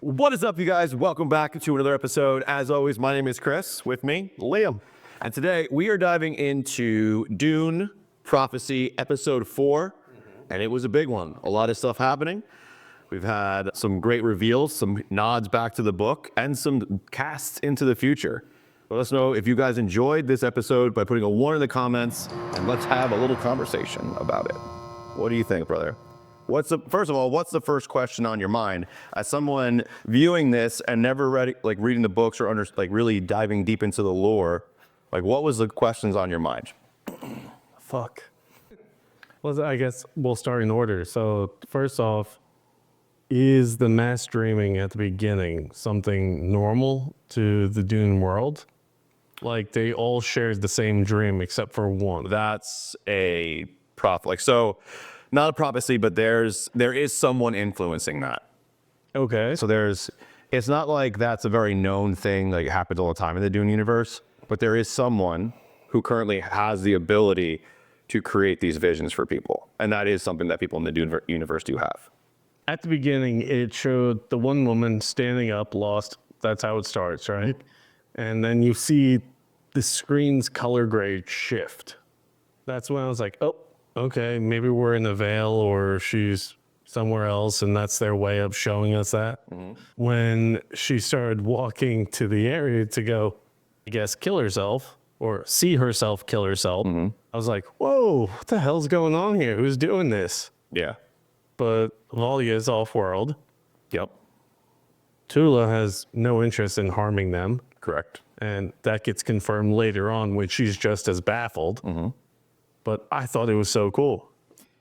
What is up, you guys? Welcome back to another episode. As always, my name is Chris. With me, Liam. And today we are diving into Dune Prophecy Episode 4. And it was a big one. A lot of stuff happening. We've had some great reveals, some nods back to the book, and some casts into the future. Let us know if you guys enjoyed this episode by putting a 1 in the comments, and let's have a little conversation about it. What do you think, brother? First of all, what's the first question on your mind as someone viewing this and never reading the books or really diving deep into the lore? What was the questions on your mind? Fuck. Well, I guess we'll start in order. So first off, is the mass dreaming at the beginning something normal to the Dune world? Like they all shared the same dream except for one. That's a not a prophecy, but there is someone influencing that. Okay. So it's not like that's a very known thing that happens all the time in the Dune universe, but there is someone who currently has the ability to create these visions for people. And that is something that people in the Dune universe do have. At the beginning, it showed the one woman standing up, lost. That's how it starts, right? And then you see the screen's color grade shift. That's when I was like, oh, okay, maybe we're in a veil or she's somewhere else, and that's their way of showing us that. Mm-hmm. When she started walking to the area to go, I guess, kill herself or see herself kill herself, mm-hmm. I was like, whoa, what the hell's going on here? Who's doing this? Yeah. But Valya is off-world. Yep. Tula has no interest in harming them. Correct. And that gets confirmed later on when she's just as baffled. Mm-hmm. But I thought it was so cool.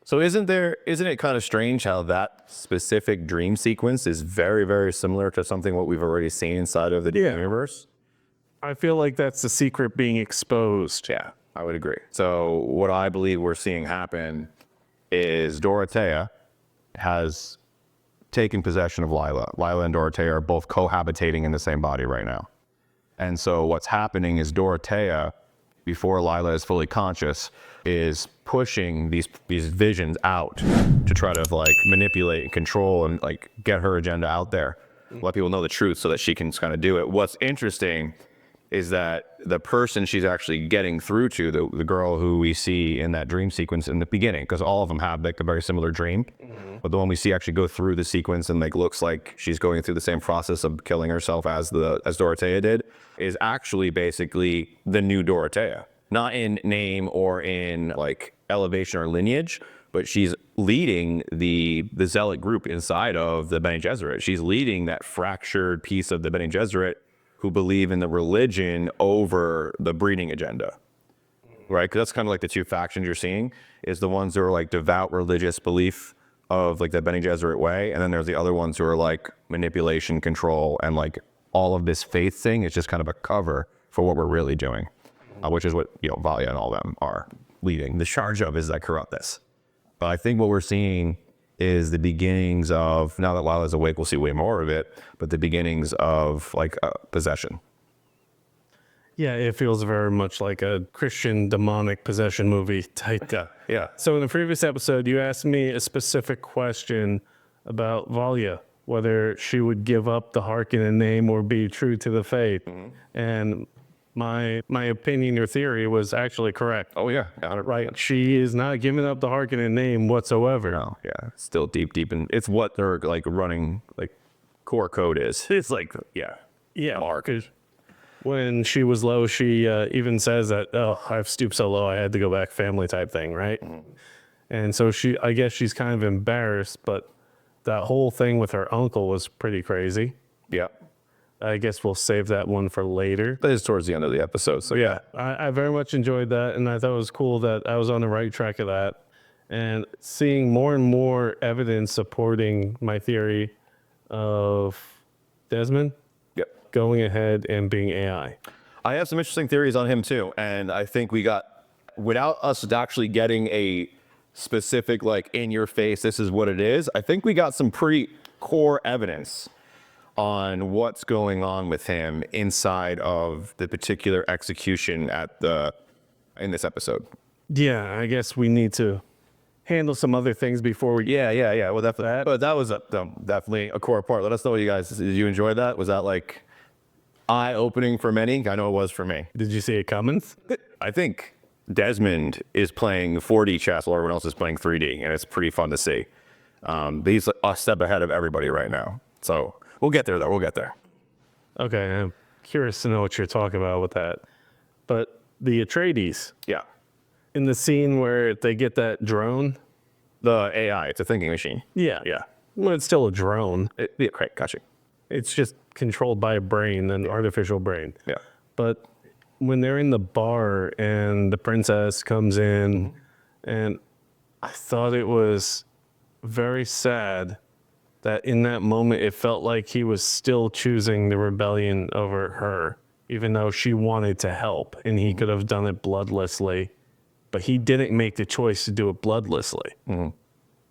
So isn't it kind of strange how that specific dream sequence is very, very similar to something what we've already seen inside of the universe? I feel like that's the secret being exposed. Yeah, I would agree. So what I believe we're seeing happen is Dorothea has taken possession of Lila. Lila and Dorothea are both cohabitating in the same body right now. And so what's happening is Dorothea, before Lila is fully conscious, is pushing these visions out to try to manipulate and control and get her agenda out there. Let people know the truth so that she can kind of do it. What's interesting is that the person she's actually getting through to, the girl who we see in that dream sequence in the beginning, because all of them have a very similar dream, mm-hmm. but the one we see actually go through the sequence and looks like she's going through the same process of killing herself as Dorothea did, is actually basically the new Dorothea. Not in name or in elevation or lineage, but she's leading the zealot group inside of the Bene Gesserit. She's leading that fractured piece of the Bene Gesserit who believe in the religion over the breeding agenda, right? Because that's kind of the two factions you're seeing, is the ones who are devout religious belief of the Bene Gesserit way, and then there's the other ones who are manipulation, control, and all of this faith thing is just kind of a cover for what we're really doing, which is what Valya and all of them are leading the charge of, is corruptness. But I think what we're seeing is the beginnings of, now that Lila's awake, we'll see way more of it, but the beginnings of possession. Yeah, it feels very much like a Christian demonic possession movie type. Yeah. So in the previous episode, you asked me a specific question about Valya, whether she would give up the Harkonnen name or be true to the faith. Mm-hmm. And my opinion or theory was actually correct. Oh yeah, right. She is not giving up the Harkonnen name whatsoever. No, yeah, still deep in. It's what they're running core code is. It's Mark. When she was low, she even says that, oh, I've stooped so low I had to go back, family type thing, right? Mm-hmm. And so I guess she's kind of embarrassed, but that whole thing with her uncle was pretty crazy. Yeah. I guess we'll save that one for later. That is towards the end of the episode. So yeah, I very much enjoyed that, and I thought it was cool that I was on the right track of that. And seeing more and more evidence supporting my theory of Desmond going ahead and being AI. I have some interesting theories on him too, and I think without us actually getting a specific in your face, this is what it is, I think we got some pretty core evidence on what's going on with him inside of the particular execution in this episode. Yeah, I guess we need to handle some other things before we. Yeah. Well, definitely. But that was definitely a core part. Let us know what you guys, did you enjoy that? Was that like eye-opening for many? I know it was for me. Did you see it coming? I think Desmond is playing 4D chess while everyone else is playing 3D, and it's pretty fun to see. He's a step ahead of everybody right now. So we'll get there, though. We'll get there. Okay, I'm curious to know what you're talking about with that. But the Atreides, Yeah. in the scene where they get that drone. The AI, it's a thinking machine. Yeah. Well, it's still a drone. Yeah, right, gotcha. It's just controlled by a brain, an artificial brain. Yeah. But when they're in the bar and the princess comes in, and I thought it was very sad that in that moment it felt like he was still choosing the rebellion over her, even though she wanted to help and he could have done it bloodlessly. But he didn't make the choice to do it bloodlessly.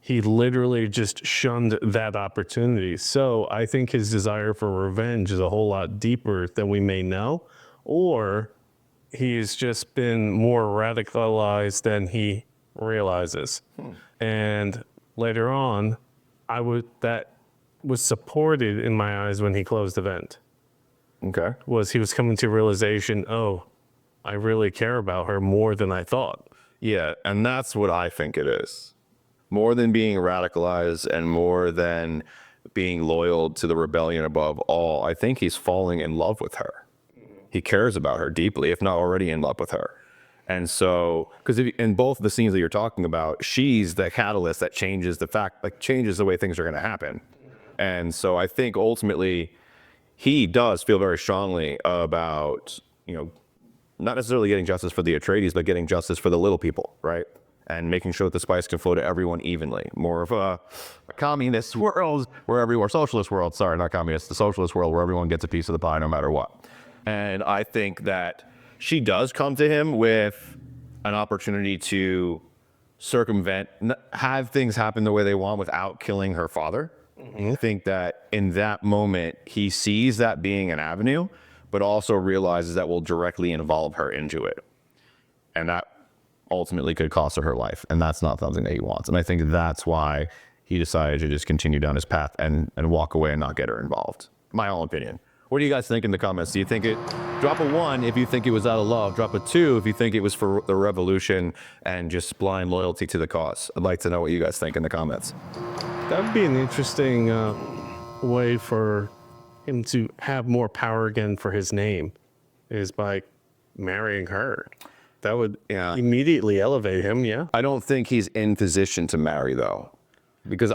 He literally just shunned that opportunity. So I think his desire for revenge is a whole lot deeper than we may know, or he's just been more radicalized than he realizes. And later on, that was supported in my eyes when he closed the vent. Okay. Was he was coming to realization, oh, I really care about her more than I thought. Yeah, and that's what I think it is. More than being radicalized and more than being loyal to the rebellion above all, I think he's falling in love with her. He cares about her deeply, if not already in love with her. And so, because in both the scenes that you're talking about, she's the catalyst that changes changes the way things are going to happen. And so I think ultimately he does feel very strongly about, not necessarily getting justice for the Atreides, but getting justice for the little people, right? And making sure that the spice can flow to everyone evenly. More of a communist world or socialist world, sorry, not communist, the socialist world where everyone gets a piece of the pie no matter what. And I think that she does come to him with an opportunity to circumvent, have things happen the way they want without killing her father. I think that in that moment, he sees that being an avenue, but also realizes that will directly involve her into it. And that ultimately could cost her life. And that's not something that he wants. And I think that's why he decided to just continue down his path and walk away and not get her involved. My own opinion. What do you guys think in the comments? Do you think drop a 1 if you think it was out of love, drop a 2 if you think it was for the revolution and just blind loyalty to the cause? I'd like to know what you guys think in the comments. That would be an interesting way for him to have more power again for his name, is by marrying her. That would immediately elevate him, yeah. I don't think he's in position to marry, though. Because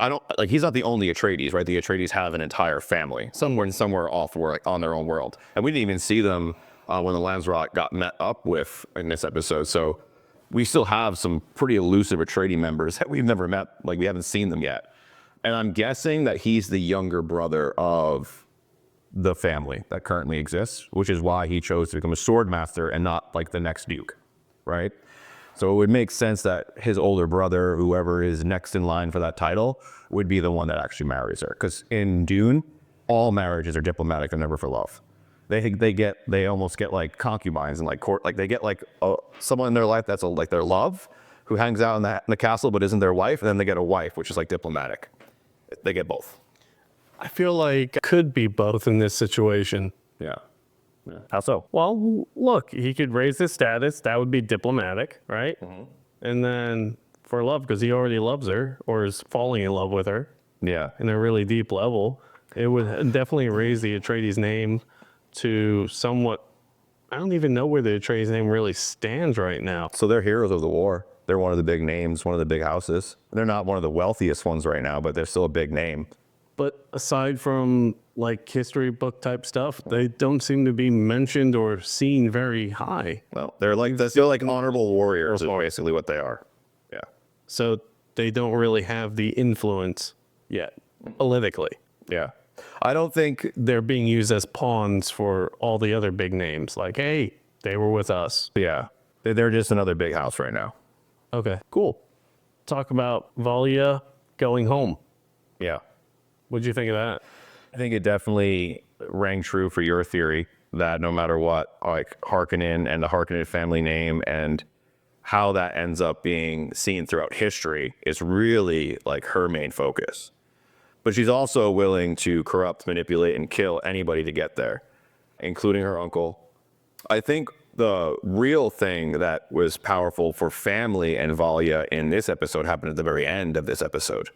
he's not the only Atreides, right? The Atreides have an entire family, somewhere off on their own world. And we didn't even see them when the Landsraad got met up with in this episode. So we still have some pretty elusive Atreides members that we've never met, we haven't seen them yet. And I'm guessing that he's the younger brother of the family that currently exists, which is why he chose to become a sword master and not the next duke, right? So it would make sense that his older brother, whoever is next in line for that title, would be the one that actually marries her. Because in Dune, all marriages are diplomatic and never for love. They almost get concubines and court. They get someone in their life that's their love, who hangs out in the castle but isn't their wife, and then they get a wife, which is diplomatic. They get both. I feel like it could be both in this situation. Yeah. How so? Well, look, he could raise his status. That would be diplomatic, right? And then for love, because he already loves her or is falling in love with her. Yeah. In a really deep level, it would definitely raise the Atreides name to somewhat. I don't even know where the Atreides name really stands right now. So they're heroes of the war. They're one of the big names, one of the big houses. They're not one of the wealthiest ones right now, but they're still a big name. But aside from history book type stuff, they don't seem to be mentioned or seen very high. Well, they're honorable warriors, is basically what they are. Yeah. So they don't really have the influence yet, politically. Yeah. I don't think They're being used as pawns for all the other big names. Hey, they were with us. Yeah. They're just another big house right now. Okay, cool. Talk about Valya going home. Yeah. What'd you think of that? I think it definitely rang true for your theory that no matter what, Harkonnen and the Harkonnen family name and how that ends up being seen throughout history is really like her main focus. But she's also willing to corrupt, manipulate, and kill anybody to get there, including her uncle. I think the real thing that was powerful for family and Valya in this episode happened at the very end of this episode,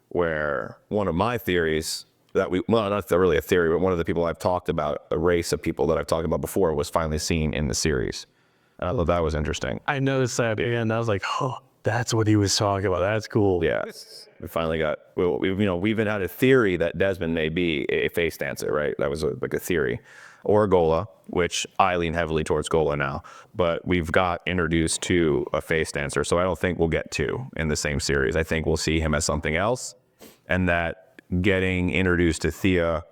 where one of my theories well, not really a theory, but one of the people I've talked about, a race of people that I've talked about before, was finally seen in the series. And I thought that was interesting. I noticed that, and I was like, oh, that's what he was talking about. That's cool. Yeah, we finally got. We even had a theory that Desmond may be a face dancer, right? That was like a theory, or a Ghola, which I lean heavily towards Ghola now. But we've got introduced to a face dancer, so I don't think we'll get two in the same series. I think we'll see him as something else, and that getting introduced to Theo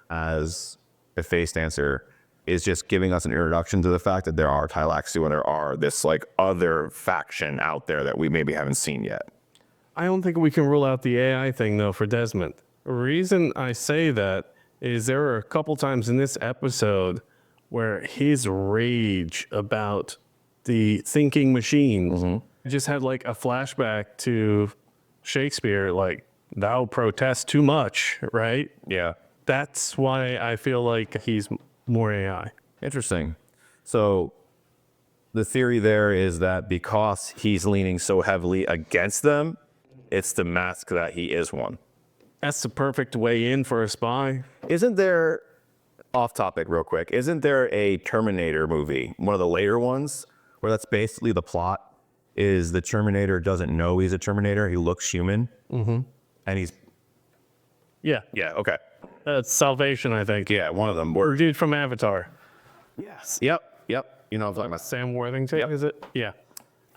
as a face dancer is just giving us an introduction to the fact that there are Tleilaxu and there are this like other faction out there that we maybe haven't seen yet. I don't think we can rule out the AI thing, though, for Desmond. The reason I say that is there are a couple times in this episode where his rage about the thinking machines just had like a flashback to Shakespeare, like, thou protest too much, right? Yeah. That's why I feel like he's more AI. Interesting. So the theory there is that because he's leaning so heavily against them, it's the mask that he is one. That's the perfect way in for a spy. Isn't there, off topic real quick, isn't there a Terminator movie, one of the later ones, where that's basically the plot, is the Terminator doesn't know he's a Terminator, he looks human, and he's... Yeah. Yeah, okay. That's Salvation, I think. Yeah, one of them. Or dude from Avatar. Yes. Yep. You know what I'm talking about. Sam Worthington, is it? Yeah.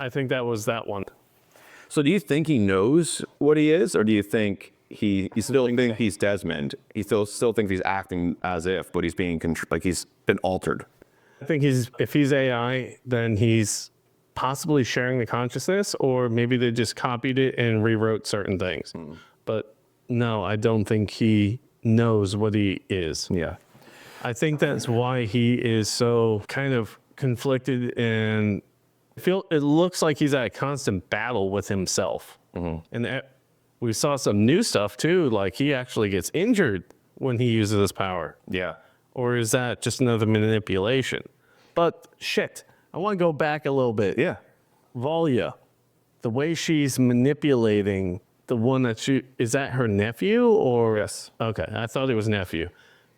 I think that was that one. So do you think he knows what he is, or do you think he still thinks he's Desmond? He still thinks he's acting as if, but he's being like he's been altered. I think if he's AI, then he's possibly sharing the consciousness, or maybe they just copied it and rewrote certain things. But no, I don't think he knows what he is. Yeah. I think that's why he is so kind of conflicted, and it looks like he's at a constant battle with himself. And we saw some new stuff too, like he actually gets injured when he uses his power. Yeah. Or is that just another manipulation? But shit, I want to go back a little bit. Yeah. Valya, the way she's manipulating the one that is that her nephew or? Yes. Okay, I thought it was nephew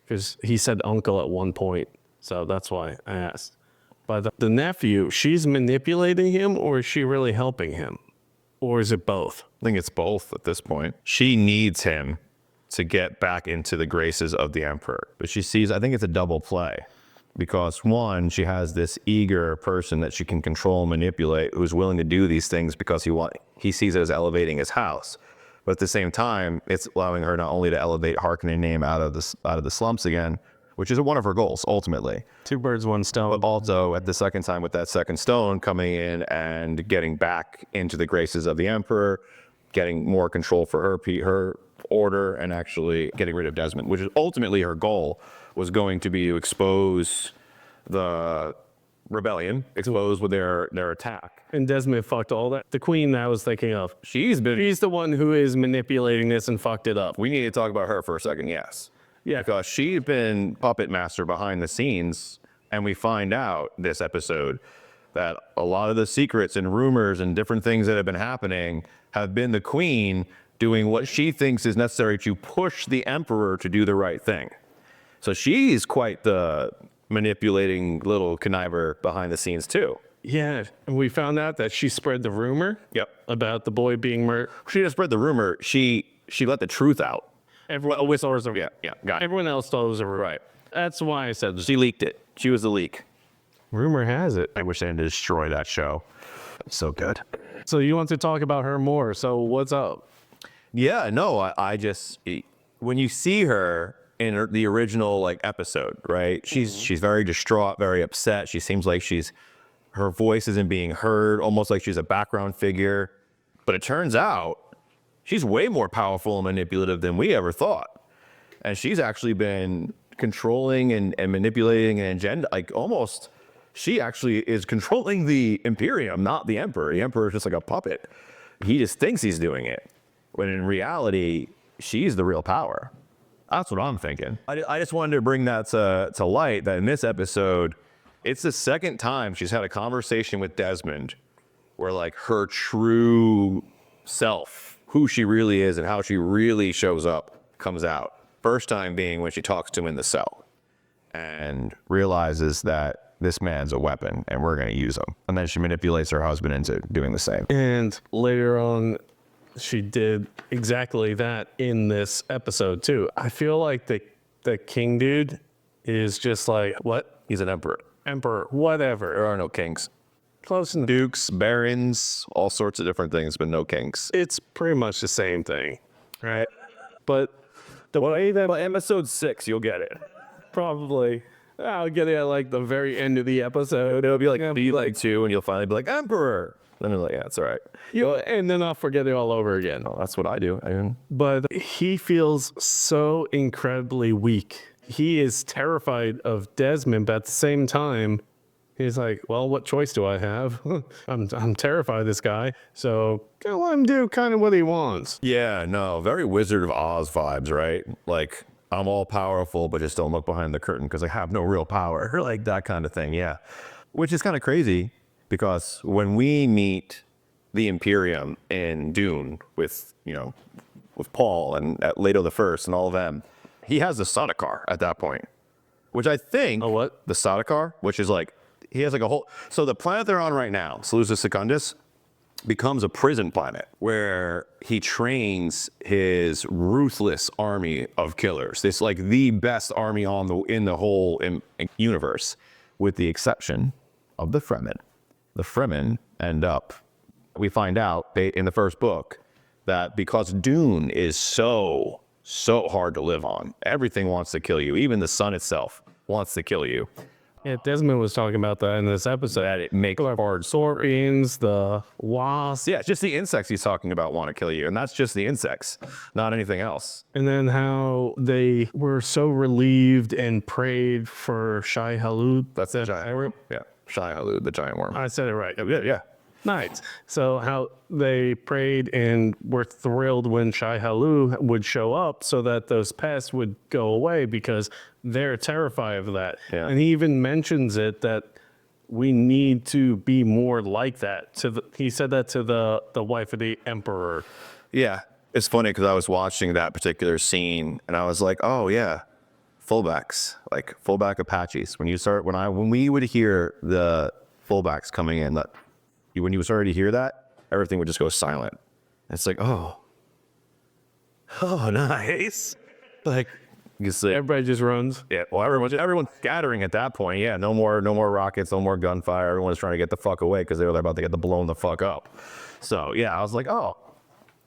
because he said uncle at one point. So that's why I asked. But the nephew, she's manipulating him, or is she really helping him? Or is it both? I think it's both at this point. She needs him to get back into the graces of the Emperor. But she sees, I think it's a double play. Because one, she has this eager person that she can control and manipulate who's willing to do these things because he sees it as elevating his house. But at the same time, it's allowing her not only to elevate Harkonnen name out of the slumps again, which is one of her goals ultimately. Two birds, one stone. But also at the second time with that second stone coming in and getting back into the graces of the Emperor, getting more control for her order, and actually getting rid of Desmond, which is ultimately her goal, was going to be to expose the rebellion, expose with their attack. And Desmond fucked all that. The queen that I was thinking of, she's the one who is manipulating this and fucked it up. We need to talk about her for a second, yes. Yeah. Because she's been puppet master behind the scenes, and we find out this episode that a lot of the secrets and rumors and different things that have been happening have been the queen doing what she thinks is necessary to push the Emperor to do the right thing. So she's quite the manipulating little conniver behind the scenes too. Yeah, and we found out that she spread the rumor about the boy being murdered. She didn't spread the rumor. She let the truth out. Everyone, whistles are Got it. Everyone else thought it was a rumor. Right. That's why I said She leaked it. She was the leak. rumor has it. I wish they didn't destroy that show. It's so good. So you want to talk about her more. So what's up? Yeah, no, I just, when you see her in the original episode, right? She's very distraught, very upset. She seems like her voice isn't being heard, almost like she's a background figure. But it turns out she's way more powerful and manipulative than we ever thought. And she's actually been controlling and manipulating an agenda, almost she actually is controlling the Imperium, not the Emperor. The Emperor is just like a puppet. He just thinks he's doing it, when in reality, she's the real power. That's what I'm thinking. I just wanted to bring that to light, that in this episode, it's the second time she's had a conversation with Desmond where like her true self, who she really is and how she really shows up, comes out. First time being when she talks to him in the cell and realizes that this man's a weapon and we're going to use him. And then she manipulates her husband into doing the same. And later on, she did exactly that in this episode too. I feel like the king dude is just like, what? He's an emperor. Emperor, whatever. There are no kings. Close enough. Dukes, barons, all sorts of different things, but no kings. It's pretty much the same thing, right? But the way that By episode 6, you'll get it. probably, I'll get it at like the very end of the episode. It'll be like B2, and you'll finally be like, Emperor. Then you're like, yeah, it's all right. And then I'll forget it all over again. Well, that's what I do. But he feels so incredibly weak. He is terrified of Desmond, but at the same time, he's like, well, what choice do I have? I'm terrified of this guy, so gotta let him do kind of what he wants. Yeah, no, very Wizard of Oz vibes, right? Like, I'm all powerful, but just don't look behind the curtain because I have no real power. Like that kind of thing, yeah. Which is kind of crazy because when we meet the Imperium in Dune with Paul and at Leto the First and all of them, he has the Sardaukar at that point, which I think... Oh, what? The Sardaukar, which is like, he has like a whole... So the planet they're on right now, Seleucus Secundus, becomes a prison planet where he trains his ruthless army of killers. This like the best army in the whole universe, with the exception of the Fremen. The Fremen end up, we find out in the first book, that because Dune is so hard to live on, everything wants to kill you. Even the sun itself wants to kill you. Yeah, Desmond was talking about that in this episode. That it makes hard. Scorpions, the wasps. Yeah, it's just the insects he's talking about want to kill you, and that's just the insects, not anything else. And then how they were so relieved and prayed for Shai Halud. That's the giant worm. Yeah, Shai Halud, the giant worm. I said it right. Yeah. Nice. So how they prayed and were thrilled when Shai Halud would show up so that those pests would go away because they're terrified of that. Yeah. And he even mentions it that we need to be more like that. He said that to the wife of the emperor. Yeah, it's funny because I was watching that particular scene and I was like, oh yeah, fullbacks, like fullback Apaches. When we would hear the fullbacks coming in, when you started to hear that, everything would just go silent. It's like, oh, nice. Like, you see, Everybody just runs. yeah. Well, everyone's scattering at that point. Yeah, no more rockets, no more gunfire. Everyone's trying to get the fuck away because they were about to get blown the fuck up. So yeah, I was like, oh,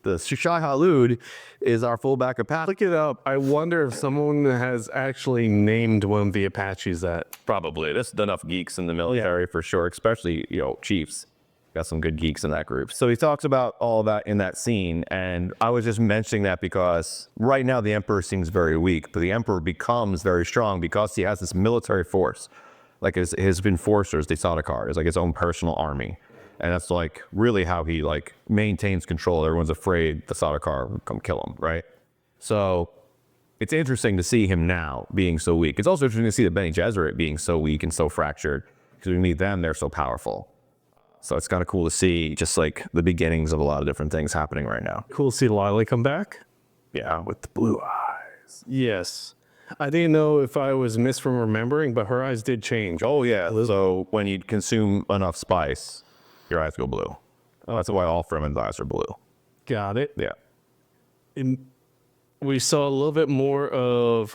the Shai Halud is our fullback Apache. Look it up. I wonder if someone has actually named one of the Apaches that. Probably. There's enough geeks in the military for sure, especially chiefs. Got some good geeks in that group. So he talks about all of that in that scene, and I was just mentioning that because right now the Emperor seems very weak, but the Emperor becomes very strong because he has this military force, like his enforcers, the Sardaukar, is like his own personal army, and that's like really how he like maintains control. Everyone's afraid the Sardaukar will come kill him, right? So it's interesting to see him now being so weak. It's also interesting to see the Bene Gesserit being so weak and so fractured because we meet them, they're so powerful. So it's kind of cool to see just like the beginnings of a lot of different things happening right now. Cool to see Lila come back. Yeah, with the blue eyes. Yes. I didn't know if I was misremembering, but her eyes did change. Oh, yeah. So when you consume enough spice, your eyes go blue. Oh, that's why all Fremen's eyes are blue. Got it. Yeah. And we saw a little bit more of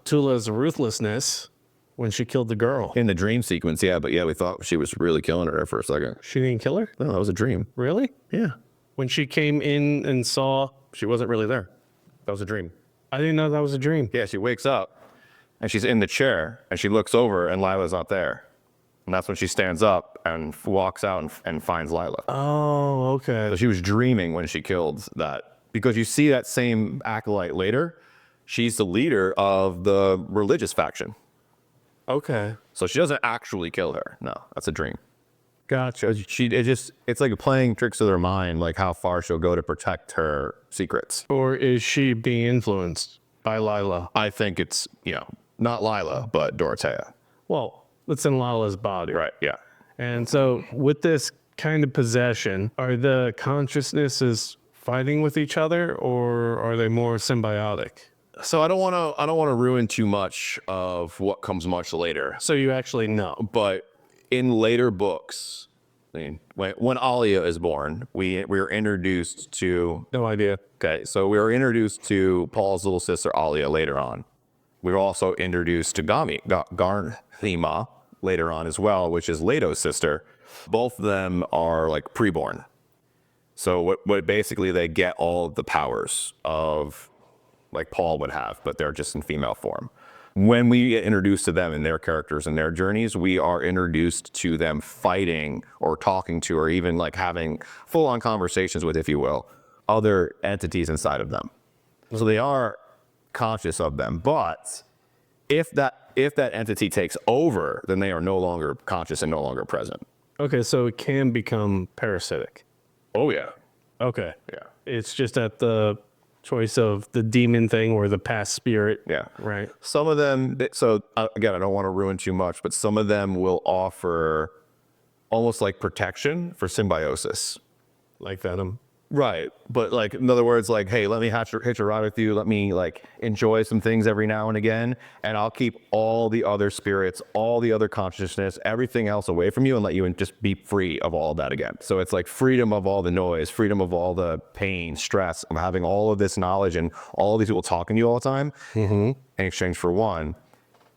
Tula's ruthlessness when she killed the girl. In the dream sequence, yeah. But yeah, we thought she was really killing her there for a second. She didn't kill her? No, that was a dream. Really? Yeah. When she came in and saw... She wasn't really there. That was a dream. I didn't know that was a dream. Yeah, she wakes up and she's in the chair and she looks over and Lila's not there. And that's when she stands up and walks out and finds Lila. Oh, okay. So she was dreaming when she killed that. Because you see that same acolyte later, she's the leader of the religious faction. Okay. So she doesn't actually kill her. No, that's a dream. Gotcha. It's like playing tricks with her mind, like how far she'll go to protect her secrets. Or is she being influenced by Lila? I think it's, not Lila, but Dorothea. Well, it's in Lila's body. Right, yeah. And so with this kind of possession, are the consciousnesses fighting with each other or are they more symbiotic? So I don't want to ruin too much of what comes much later. So you actually know. But in later books, I mean, when Alia is born, we were introduced to. No idea. Okay, so we were introduced to Paul's little sister Alia later on. We were also introduced to Garnima later on as well, which is Leto's sister. Both of them are like preborn. So what basically they get all of the powers of like Paul would have, but they're just in female form. When we get introduced to them and their characters and their journeys, we are introduced to them fighting or talking to or even like having full-on conversations with, if you will, other entities inside of them. So they are conscious of them, but if that entity takes over, then they are no longer conscious and no longer present. Okay, so it can become parasitic. Oh yeah. Okay. Yeah. It's just at the choice of the demon thing or the past spirit. Yeah. Right. Some of them, so again, I don't want to ruin too much, but some of them will offer almost like protection for symbiosis. Like Venom. Right. But like, in other words, like, hey, let me hitch a ride with you. Let me like enjoy some things every now and again. And I'll keep all the other spirits, all the other consciousness, everything else away from you and let you just be free of all of that again. So it's like freedom of all the noise, freedom of all the pain, stress, of having all of this knowledge and all of these people talking to you all the time in exchange for one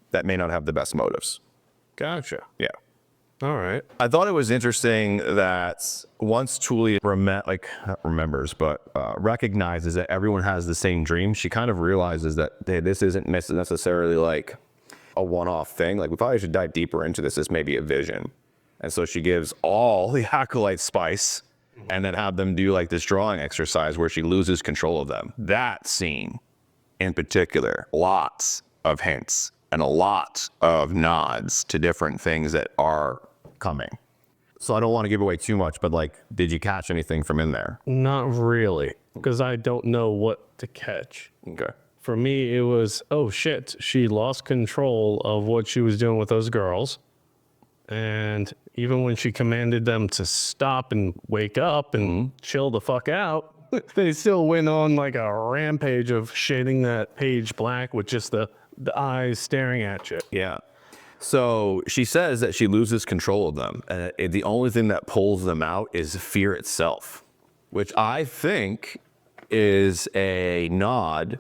that may not have the best motives. Gotcha. Yeah. All right. I thought it was interesting that once Tula recognizes that everyone has the same dream, she kind of realizes that hey, this isn't necessarily like a one-off thing. Like we probably should dive deeper into this. This may be a vision. And so she gives all the acolytes spice and then have them do like this drawing exercise where she loses control of them. That scene in particular, lots of hints and a lot of nods to different things that are coming. So I don't want to give away too much, but like, did you catch anything from in there? Not really, because I don't know what to catch. Okay. For me, it was, oh shit, she lost control of what she was doing with those girls. And even when she commanded them to stop and wake up and chill the fuck out, they still went on like a rampage of shading that page black with just the eyes staring at you. Yeah. So she says that she loses control of them. And the only thing that pulls them out is fear itself, which I think is a nod.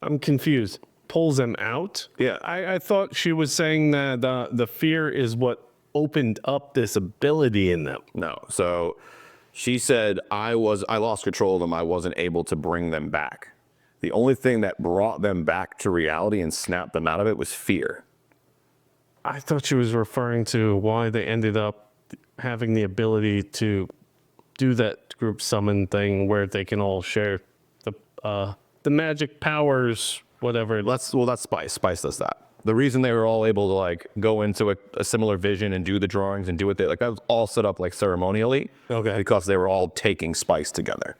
I'm confused. Pulls them out? Yeah. I thought she was saying that the fear is what opened up this ability in them. No. So she said, I lost control of them. I wasn't able to bring them back. The only thing that brought them back to reality and snapped them out of it was fear. I thought she was referring to why they ended up having the ability to do that group summon thing where they can all share the magic powers, whatever. That's Spice. Spice does that. The reason they were all able to like go into a similar vision and do the drawings and do what they like, that was all set up like ceremonially. Okay. Because they were all taking Spice together.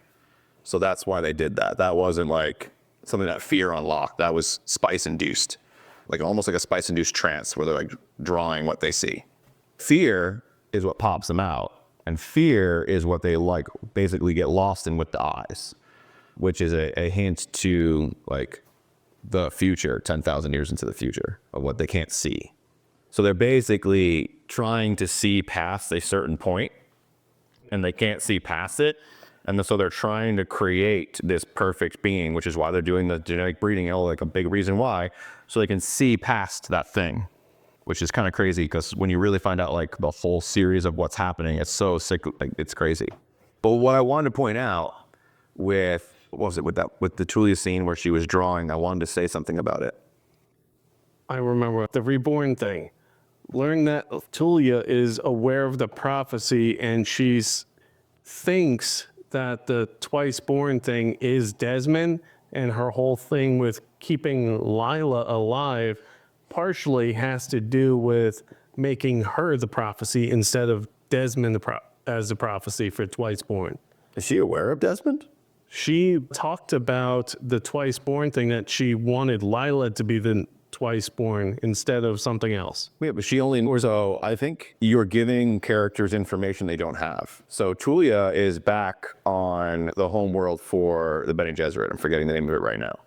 So that's why they did that. That wasn't like something that fear unlocked. That was Spice induced. Like almost like a Spice-induced trance where they're like drawing what they see. Fear is what pops them out, and fear is what they like basically get lost in with the eyes, which is a hint to like the future, 10,000 years into the future of what they can't see. So they're basically trying to see past a certain point, and they can't see past it. And so they're trying to create this perfect being, which is why they're doing the genetic breeding, like a big reason why, so they can see past that thing, which is kind of crazy because when you really find out like the whole series of what's happening, it's so sick, like it's crazy. But what I wanted to point out with the Tula scene where she was drawing, I wanted to say something about it. I remember the reborn thing. Learn that Tula is aware of the prophecy and thinks that the twice born thing is Desmond, and her whole thing with keeping Lila alive partially has to do with making her the prophecy instead of Desmond as the prophecy for Twiceborn. Is she aware of Desmond? She talked about the Twiceborn thing, that she wanted Lila to be the Twiceborn instead of something else. Yeah, but she only knows. So I think you're giving characters information they don't have. So Tula is back on the home world for the Bene Gesserit. I'm forgetting the name of it right now.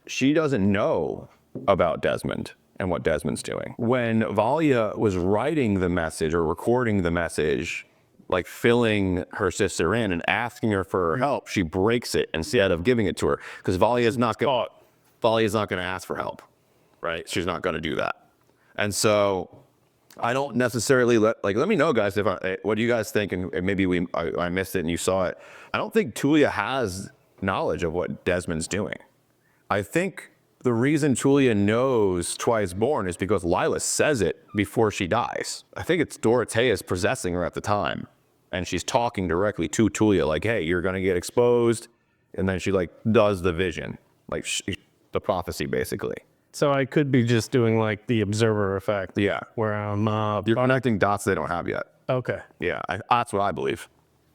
She doesn't know about Desmond and what Desmond's doing. When Valya was writing the message or recording the message, like filling her sister in and asking her for her help, she breaks it instead of giving it to her, because Valya's not going to ask for help, right? She's not going to do that. And so I don't necessarily let me know, guys, what do you guys think? And maybe I missed it and you saw it. I don't think Tula has knowledge of what Desmond's doing. I think the reason Tula knows Twiceborn is because Lila says it before she dies. I think it's Dorothea's possessing her at the time. And she's talking directly to Tula, like, hey, you're going to get exposed. And then she like does the vision, like the prophecy, basically. So I could be just doing like the observer effect. Yeah. Where I'm... You're connecting dots they don't have yet. Okay. Yeah, that's what I believe.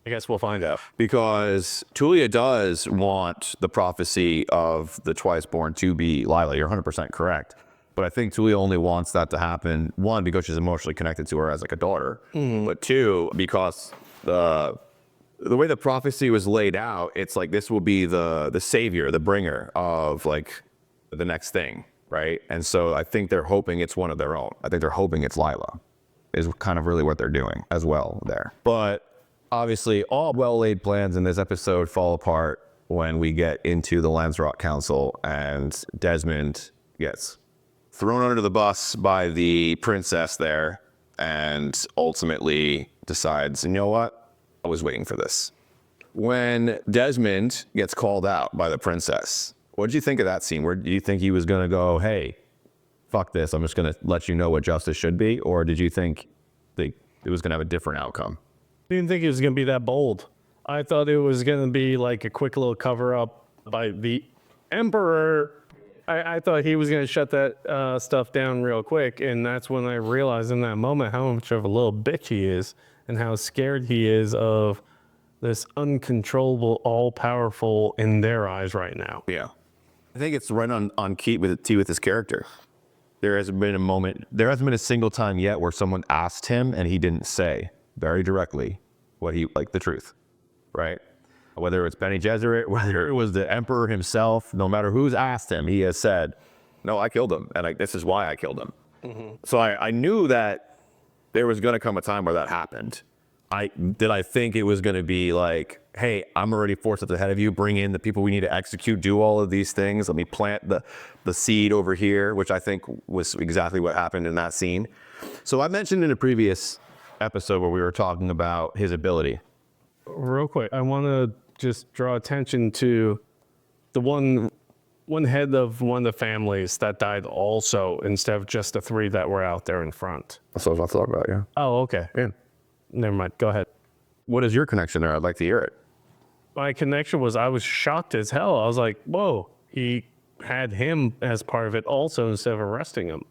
I guess we'll find out. Because Tula does want the prophecy of the Twiceborn to be Lila. You're 100% correct. But I think Tula only wants that to happen, one, because she's emotionally connected to her as like a daughter. But two, because the way the prophecy was laid out, it's like this will be the savior, the bringer of like the next thing, right? And so I think they're hoping it's one of their own. I think they're hoping it's Lila, is kind of really what they're doing as well there. But obviously, all well-laid plans in this episode fall apart when we get into the Landsraad Council and Desmond gets thrown under the bus by the princess there and ultimately decides, you know what? I was waiting for this. When Desmond gets called out by the princess, what did you think of that scene? Where do you think he was going to go, hey, fuck this, I'm just going to let you know what justice should be? Or did you think it was going to have a different outcome? I didn't think it was going to be that bold. I thought it was going to be like a quick little cover-up by the Emperor. I thought he was going to shut that stuff down real quick, and that's when I realized in that moment how much of a little bitch he is and how scared he is of this uncontrollable, all-powerful in their eyes right now. Yeah. I think it's right on key with his character. There hasn't been a single time yet where someone asked him and he didn't say very directly the truth, right? Whether it's Bene Gesserit, whether it was the Emperor himself, no matter who's asked him, he has said, no, I killed him, and this is why I killed him. Mm-hmm. So I knew that there was going to come a time where that happened. I think it was going to be like, hey, I'm already 4 steps ahead of you, bring in the people we need to execute, do all of these things, let me plant the seed over here, which I think was exactly what happened in that scene. So I mentioned in a previous episode where we were talking about his ability. Real quick, I want to just draw attention to the one head of one of the families that died also, instead of just the 3 that were out there in front. That's what I was about to talk about, yeah. Oh, okay. Yeah. Never mind. Go ahead. What is your connection there? I'd like to hear it. My connection was I was shocked as hell. I was like, whoa, he had him as part of it also instead of arresting him.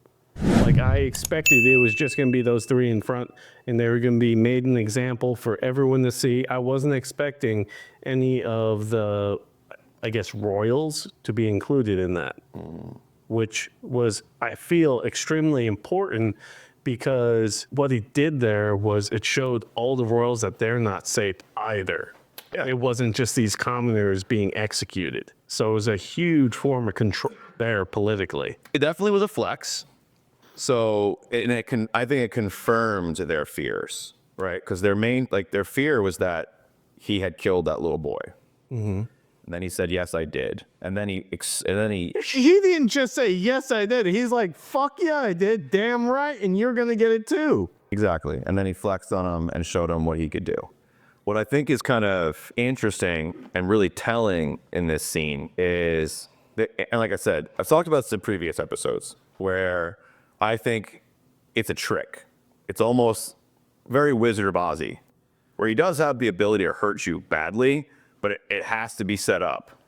Like, I expected it was just going to be those 3 in front, and they were going to be made an example for everyone to see. I wasn't expecting any of the, I guess, royals to be included in that, which was, I feel, extremely important, because what he did there was it showed all the royals that they're not safe either. Yeah. It wasn't just these commoners being executed. So it was a huge form of control there politically. It definitely was a flex. So, I think it confirmed their fears, right? Because their fear was that he had killed that little boy. Mm-hmm. And then he said, yes, I did. And then he didn't just say, yes, I did. He's like, fuck yeah, I did. Damn right. And you're going to get it too. Exactly. And then he flexed on him and showed him what he could do. What I think is kind of interesting and really telling in this scene is that, and like I said, I've talked about this in previous episodes, where I think it's a trick. It's almost very Wizard of Ozzy, where he does have the ability to hurt you badly, but it has to be set up.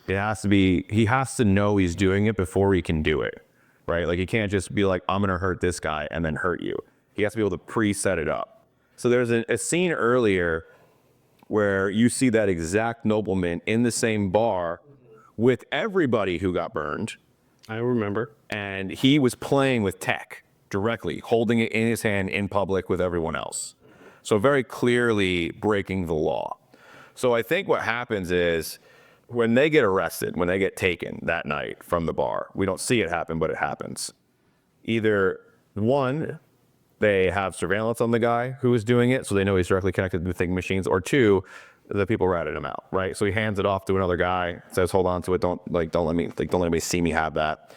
He has to know he's doing it before he can do it. right? Like he can't just be like, I'm gonna hurt this guy and then hurt you. He has to be able to pre-set it up. So there's a scene earlier where you see that exact nobleman in the same bar with everybody who got burned. I remember. And he was playing with tech directly, holding it in his hand in public with everyone else. So very clearly breaking the law. So I think what happens is when they get arrested, when they get taken that night from the bar, we don't see it happen, but it happens. Either one, they have surveillance on the guy who is doing it, so they know he's directly connected to the thinking machines, or two, the people ratted him out, right? So he hands it off to another guy, says, "Hold on to it. Don't let anybody see me have that."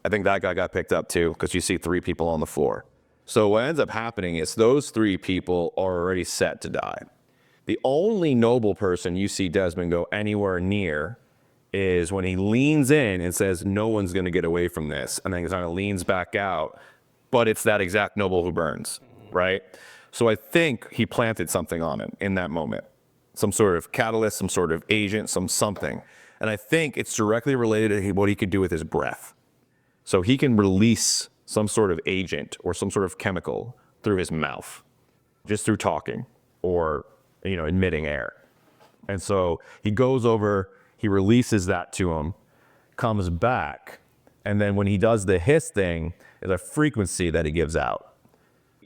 I think that guy got picked up too, because you see 3 people on the floor. So what ends up happening is those 3 people are already set to die. The only noble person you see Desmond go anywhere near is when he leans in and says, "No one's going to get away from this," and then he kind of leans back out. But it's that exact noble who burns, right? So I think he planted something on him in that moment. Some sort of catalyst, some sort of agent, something. And I think it's directly related to what he could do with his breath. So he can release some sort of agent or some sort of chemical through his mouth, just through talking or, emitting air. And so he goes over, he releases that to him, comes back, and then when he does the hiss thing, there's a frequency that he gives out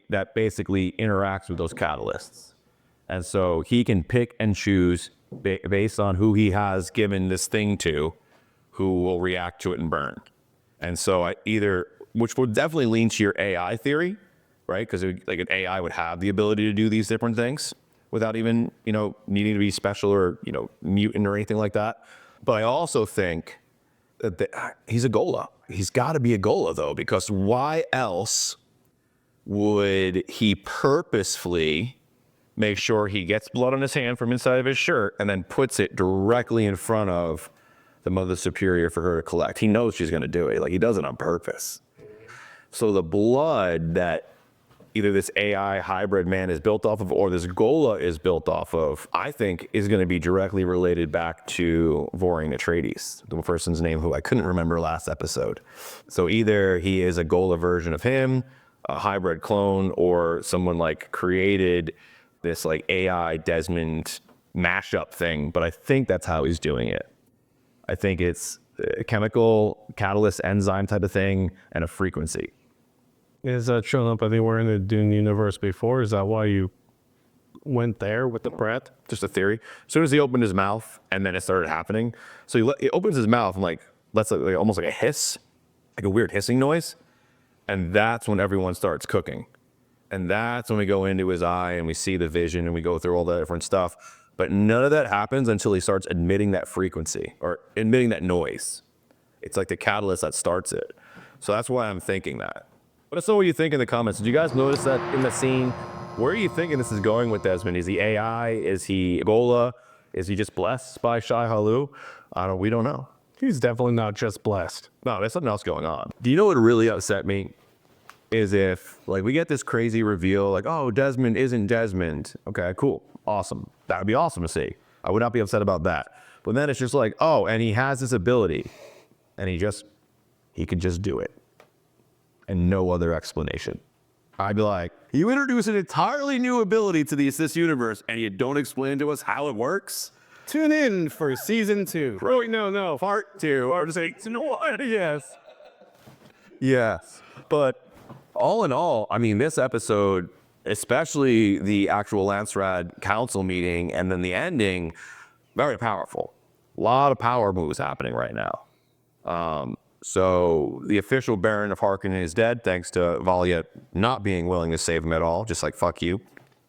that basically interacts with those catalysts. And so he can pick and choose based on who he has given this thing to, who will react to it and burn. And so which will definitely lean to your AI theory, right? Because like an AI would have the ability to do these different things without even, needing to be special or, mutant or anything like that. But I also think that he's a Ghola. He's got to be a Ghola, though, because why else would he purposefully make sure he gets blood on his hand from inside of his shirt and then puts it directly in front of the Mother Superior for her to collect? He knows she's going to do it. Like, he does it on purpose. So the blood that either this AI hybrid man is built off of or this Ghola is built off of, I think is going to be directly related back to Vorian Atreides, the person's name who I couldn't remember last episode. So either he is a Ghola version of him, a hybrid clone, or someone like created this like AI Desmond mashup thing, but I think that's how he's doing it. I think it's a chemical catalyst enzyme type of thing and a frequency. Is that shown up anywhere in the Dune universe before? Is that why you went there with the breath? Just a theory. As soon as he opened his mouth and then it started happening. So he opens his mouth and lets like almost like a hiss, like a weird hissing noise. And that's when everyone starts cooking. And that's when we go into his eye and we see the vision and we go through all that different stuff. But none of that happens until he starts emitting that frequency or emitting that noise. It's like the catalyst that starts it. So that's why I'm thinking that. Let us know what you think in the comments. Did you guys notice that in the scene? Where are you thinking this is going with Desmond? Is he AI? Is he Ghola? Is he just blessed by Shai Halu? We don't know. He's definitely not just blessed. No, there's something else going on. Do you know what really upset me? Is if we get this crazy reveal, like, oh, Desmond isn't Desmond. Okay, cool. Awesome. That would be awesome to see. I would not be upset about that. But then it's just like, oh, and he has this ability. And he could just do it. And no other explanation. I'd be like, you introduce an entirely new ability to this universe and you don't explain to us how it works? Tune in for season 2. Oh, wait, no, part 2. Or just like, yes. Yes. But all in all, I mean, this episode, especially the actual Landsraad council meeting and then the ending, very powerful. A lot of power moves happening right now. So the official Baron of Harkonnen is dead, thanks to Valya not being willing to save him at all. Just like, fuck you.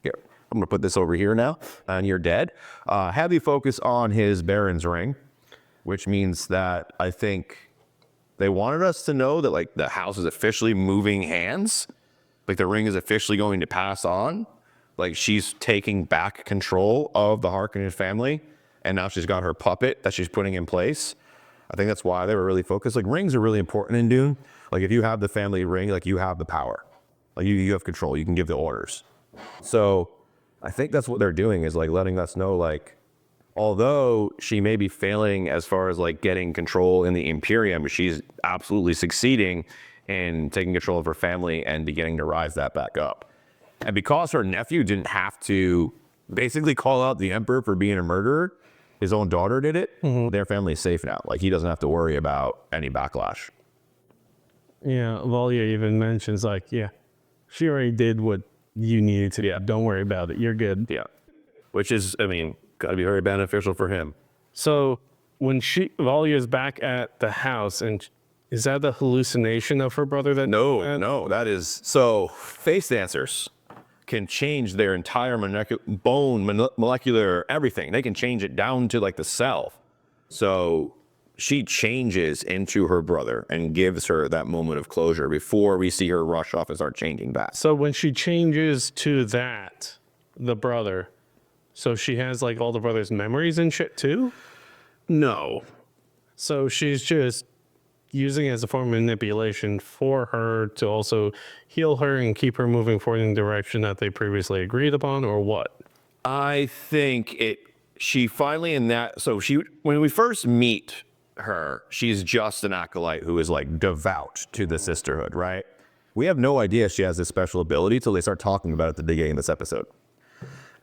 Here, I'm gonna put this over here now, and you're dead. Heavy focus on his Baron's ring, which means that I think they wanted us to know that the house is officially moving hands. Like the ring is officially going to pass on. Like she's taking back control of the Harkonnen family, and now she's got her puppet that she's putting in place. I think that's why they were really focused. Like rings are really important in Dune. Like if you have the family ring, you have the power. Like you have control. You can give the orders. So I think that's what they're doing is letting us know although she may be failing as far as getting control in the Imperium, she's absolutely succeeding in taking control of her family and beginning to rise that back up. And because her nephew didn't have to basically call out the emperor for being a murderer, his own daughter did it, their family is safe now. Like, he doesn't have to worry about any backlash. Yeah, Valya even mentions, like, yeah, she already did what you needed to do. Yeah. Don't worry about it. You're good. Yeah. Which is, I mean, got to be very beneficial for him. So when Valya's back at the house, and is that the hallucination of her brother? No, that is, so Facedancers can change their entire molecular everything. They can change it down to like the cell. So she changes into her brother and gives her that moment of closure before we see her rush off and start changing back. So when she changes to that, the brother, so she has like all the brother's memories and shit too? No. So she's just using it as a form of manipulation for her to also heal her and keep her moving forward in the direction that they previously agreed upon, or what? I think she finally when we first meet her, she's just an acolyte who is like devout to the sisterhood, right? We have no idea she has this special ability till they start talking about it at the beginning of this episode.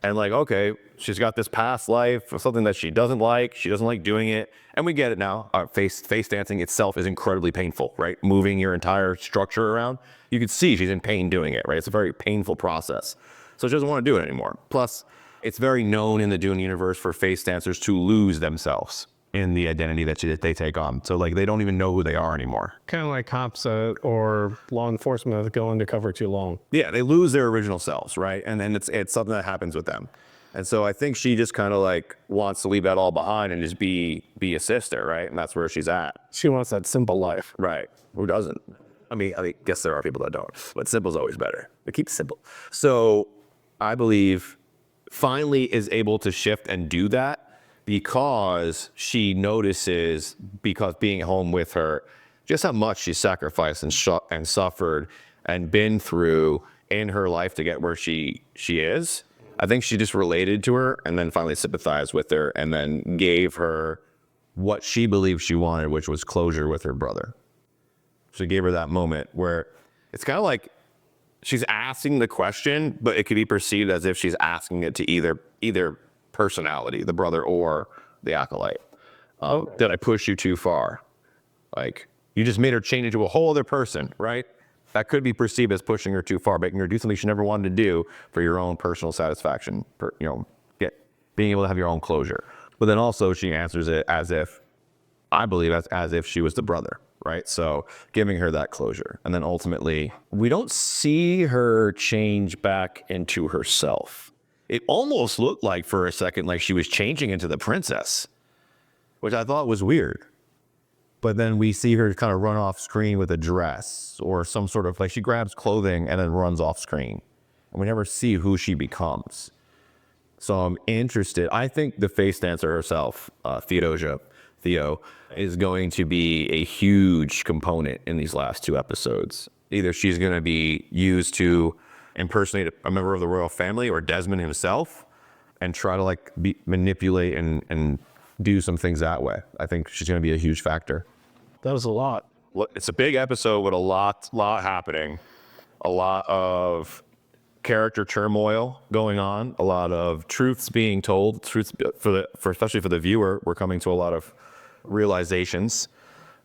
And like, okay, she's got this past life or something that she doesn't like. She doesn't like doing it. And we get it now. Face dancing itself is incredibly painful, right? Moving your entire structure around. You can see she's in pain doing it, right? It's a very painful process. So she doesn't want to do it anymore. Plus, it's very known in the Dune universe for face dancers to lose themselves in the identity that they take on. So like, they don't even know who they are anymore. Kind of like cops or law enforcement that go undercover too long. Yeah, they lose their original selves, right? And then it's something that happens with them. And so I think she just kind of like wants to leave that all behind and just be a sister, right? And that's where she's at. She wants that simple life. Right. Who doesn't? I mean, I guess there are people that don't, but simple's always better. But keep it simple. So I believe finally is able to shift and do that because she notices, because being home with her, just how much she sacrificed and suffered and been through in her life to get where she is. I think she just related to her and then finally sympathized with her and then gave her what she believed she wanted, which was closure with her brother. She gave her that moment where it's kind of like she's asking the question, but it could be perceived as if she's asking it to either personality, the brother or the acolyte. Did I push you too far? Like, you just made her change into a whole other person, right? That could be perceived as pushing her too far, making her do something she never wanted to do for your own personal satisfaction, being able to have your own closure. But then also she answers it as if, I believe, as if she was the brother, right? So giving her that closure. And then ultimately, we don't see her change back into herself. It almost looked like for a second like she was changing into the princess, which I thought was weird. But then we see her kind of run off screen with a dress or some sort of, like, she grabs clothing and then runs off screen. And we never see who she becomes. So I'm interested. I think the face dancer herself, Theo, is going to be a huge component in these last two episodes. Either she's going to be used to impersonate a member of the royal family or Desmond himself and try to like manipulate and do some things that way. I think she's going to be a huge factor. That was a lot. It's a big episode with a lot happening, a lot of character turmoil going on, a lot of truths being told, especially for the viewer. We're coming to a lot of realizations,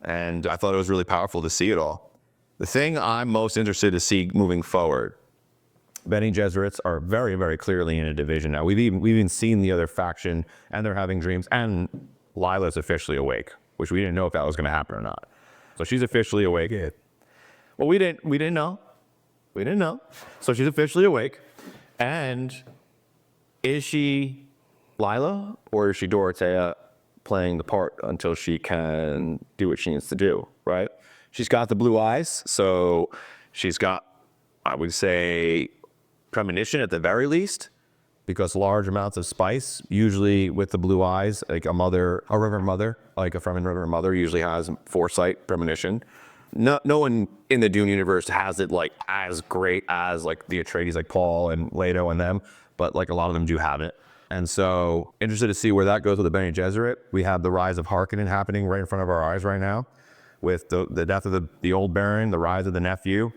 and I thought it was really powerful to see it all. The thing I'm most interested to see moving forward, Bene Gesserits are very, very clearly in a division now. We've even seen the other faction, and they're having dreams, and Lila's officially awake, which we didn't know if that was going to happen or not. So she's officially awake. Yeah. Well, we didn't know. We didn't know. So she's officially awake. And is she Lila or is she Dorothea playing the part until she can do what she needs to do, right? She's got the blue eyes, so she's got, I would say, premonition at the very least, because large amounts of spice, usually with the blue eyes, like a reverend mother, like a Fremen reverend mother usually has foresight, premonition. No one in the Dune universe has it like as great as like the Atreides, like Paul and Leto and them, but like a lot of them do have it. And so interested to see where that goes with the Bene Gesserit. We have the rise of Harkonnen happening right in front of our eyes right now. with the death of the old Baron, the rise of the nephew.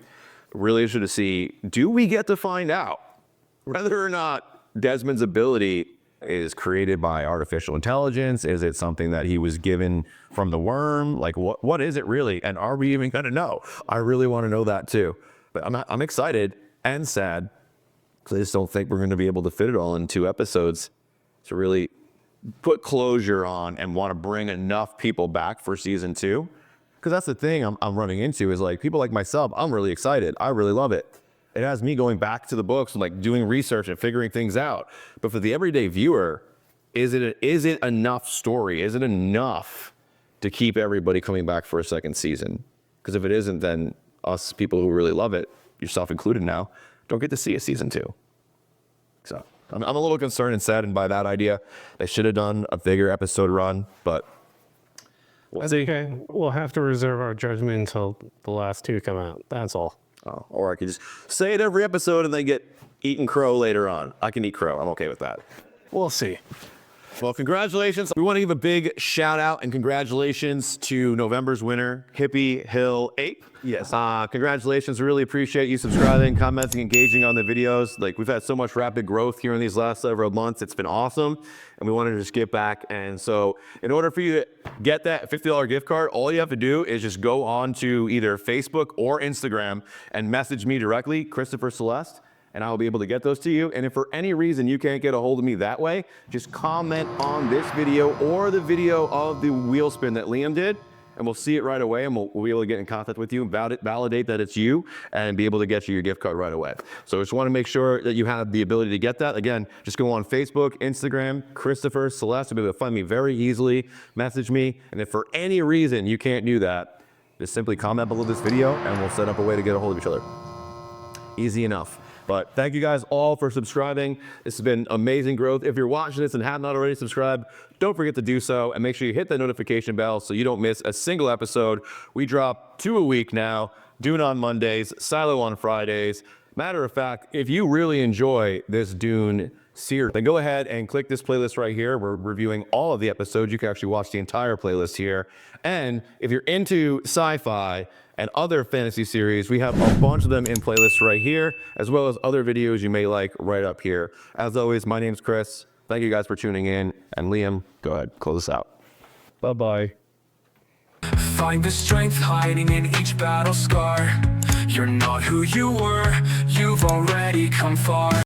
Really interested to see, do we get to find out whether or not Desmond's ability is created by artificial intelligence? Is it something that he was given from the worm? Like, what is it really? And are we even going to know? I really want to know that too. But I'm excited and sad because I just don't think we're going to be able to fit it all in 2 episodes to really put closure on and want to bring enough people back for season 2. Because that's the thing I'm running into is like people like myself, I'm really excited. I really love it. It has me going back to the books and like doing research and figuring things out. But for the everyday viewer, is it enough story? Is it enough to keep everybody coming back for a second season? Because if it isn't, then us people who really love it, yourself included now, don't get to see a season 2. So I'm a little concerned and saddened by that idea. They should have done a bigger episode run, but we'll see. Okay, we'll have to reserve our judgment until the last 2 come out. That's all. Oh, or I could just say it every episode and then get eaten crow later on. I can eat crow. I'm okay with that. We'll see. Well, congratulations. We want to give a big shout out and congratulations to November's winner, Hippie Hill Ape. Yes. Congratulations. Really appreciate you subscribing, commenting, engaging on the videos. Like, we've had so much rapid growth here in these last several months. It's been awesome. And we wanted to just get back. And so in order for you to get that $50 gift card, all you have to do is just go on to either Facebook or Instagram and message me directly, Christopher Celeste, and I'll be able to get those to you. And if for any reason you can't get a hold of me that way, just comment on this video or the video of the wheel spin that Liam did, and we'll see it right away, and we'll be able to get in contact with you and validate that it's you, and be able to get you your gift card right away. So I just want to make sure that you have the ability to get that. Again, just go on Facebook, Instagram, Christopher Celeste. You'll be able to find me very easily, message me, and if for any reason you can't do that, just simply comment below this video, and we'll set up a way to get a hold of each other. Easy enough. But thank you guys all for subscribing. This has been amazing growth. If you're watching this and have not already subscribed, don't forget to do so, and make sure you hit that notification bell so you don't miss a single episode. We drop 2 a week now, Dune on Mondays, Silo on Fridays. Matter of fact, if you really enjoy this Dune series, then go ahead and click this playlist right here. We're reviewing all of the episodes. You can actually watch the entire playlist here. And if you're into sci-fi and other fantasy series, we have a bunch of them in playlists right here, as well as other videos you may like right up here. As always, my name's Chris. Thank you guys for tuning in. And Liam, go ahead, close us out. Bye-bye. Find the strength hiding in each battle scar. You're not who you were, you've already come far.